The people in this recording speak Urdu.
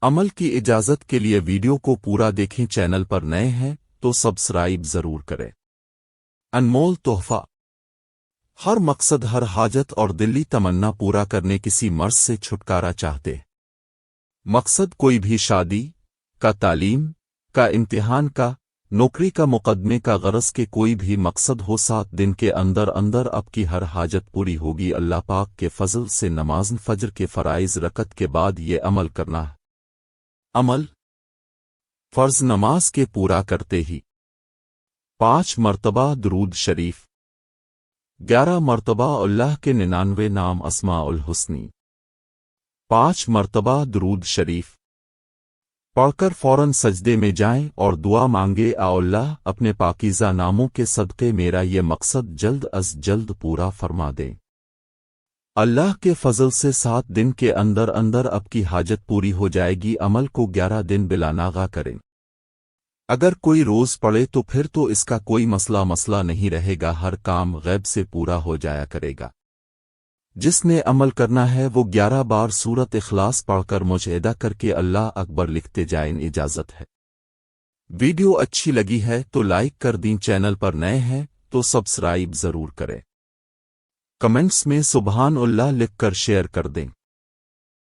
عمل کی اجازت کے لیے ویڈیو کو پورا دیکھیں، چینل پر نئے ہیں تو سبسکرائب ضرور کریں۔ انمول تحفہ۔ ہر مقصد، ہر حاجت اور دلی تمنا پورا کرنے کسی مرض سے چھٹکارا چاہتے ہیں۔ مقصد کوئی بھی، شادی کا، تعلیم کا، امتحان کا، نوکری کا، مقدمے کا، غرض کے کوئی بھی مقصد ہو، 7 دن کے اندر اندر آپ کی ہر حاجت پوری ہوگی اللہ پاک کے فضل سے۔ نماز فجر کے فرائض رکعت کے بعد یہ عمل کرنا ہے۔ عمل: فرض نماز کے پورا کرتے ہی 5 مرتبہ درود شریف، 11 مرتبہ اللہ کے 99 نام اسماء الحسنی، 5 مرتبہ درود شریف پڑھ کر فوراً سجدے میں جائیں اور دعا مانگے، اے اللہ اپنے پاکیزہ ناموں کے صدقے میرا یہ مقصد جلد از جلد پورا فرما دیں۔ اللہ کے فضل سے 7 دن کے اندر اندر اب کی حاجت پوری ہو جائے گی۔ عمل کو 11 دن بلا ناغہ کریں۔ اگر کوئی روز پڑے تو پھر تو اس کا کوئی مسئلہ نہیں رہے گا، ہر کام غیب سے پورا ہو جایا کرے گا۔ جس نے عمل کرنا ہے وہ 11 بار سورت اخلاص پڑھ کر مجاہدہ کر کے اللہ اکبر لکھتے جائیں، اجازت ہے۔ ویڈیو اچھی لگی ہے تو لائک کر دیں، چینل پر نئے ہیں تو سبسکرائب ضرور کریں، کمنٹس میں سبحان اللہ لکھ کر شیئر کر دیں۔